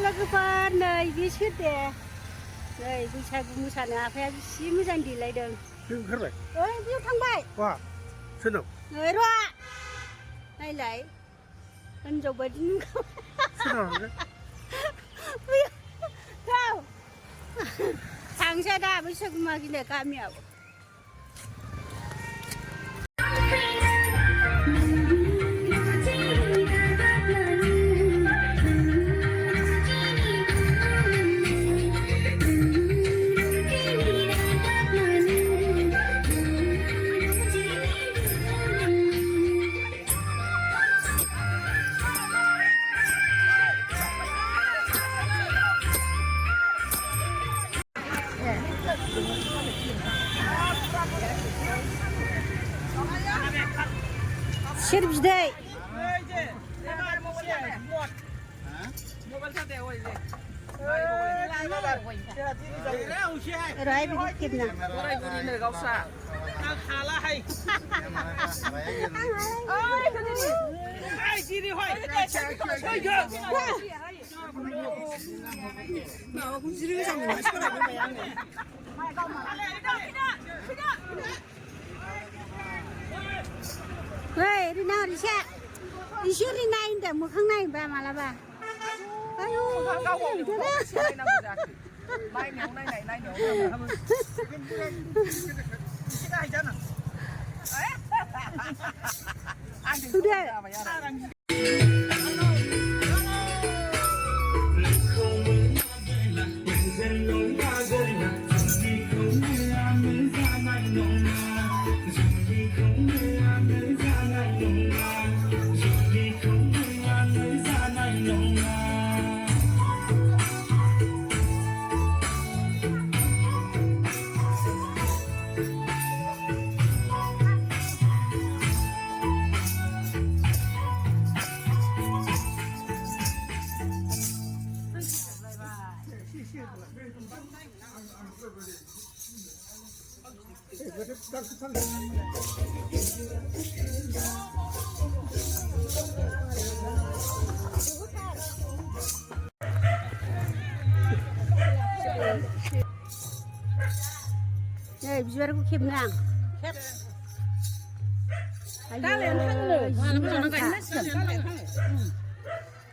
लोगोफोर नै बिसोर दे नै बैसागु मोसानो आफाया बिसि मोजां देलायदों। ओंखारबाय? ओइ बेयाव थांबाय। वा सोरनाव? नै र' नायलाय हिनजाव बायदि सोरनाव थांखो? थांसै दा बैसागु मागिनो गामियाव। खुसेर बिदै राय बिदि खेबना गावसा खालाहाय Woi, Rina Risha. Risha Rina indah mukhang naik ba malaba. Ayo. Sudah. Nih, biar aku kemana? Kalian dia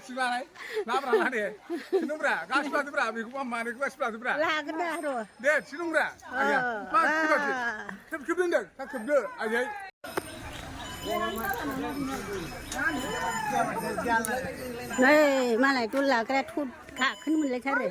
siapa? Nabrak dia. Sinubra, gas plat bra, biku mana gas plat bra. Lagan dah ro. Dia sinubra. Ayah, pas kita. Tapi kebenar, tak kebenar. Ayah. Nih, malah itu lah kira tuh kak kan mulai cari.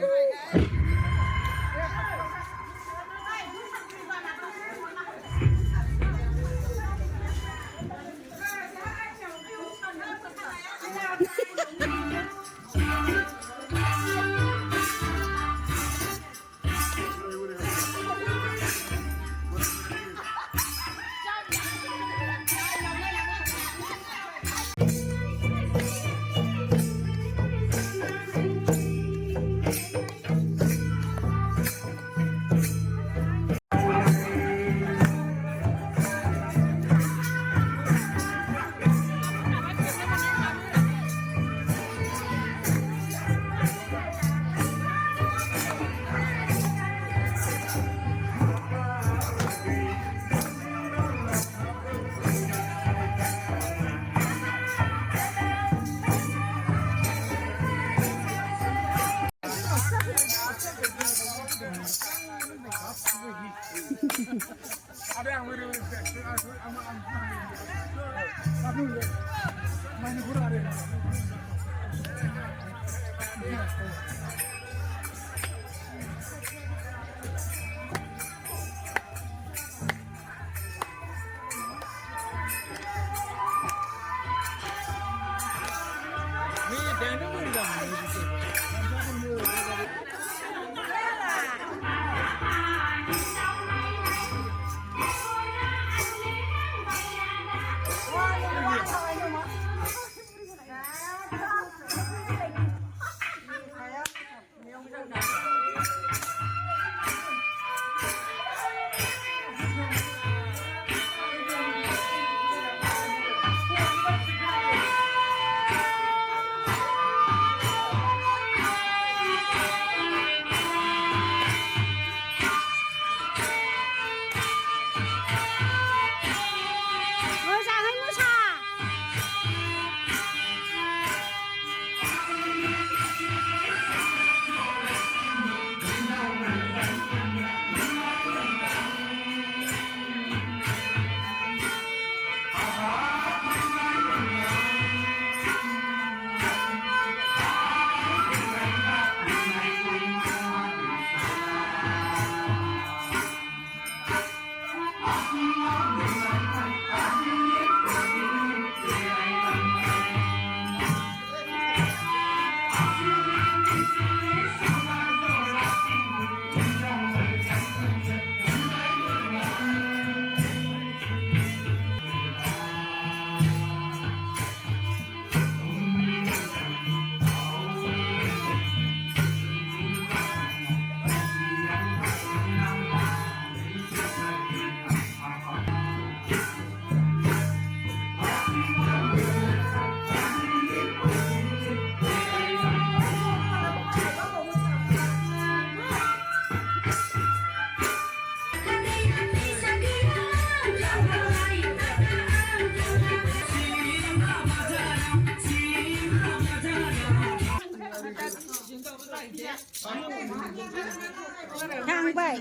Ada yang beri main kurang ada. थांबाय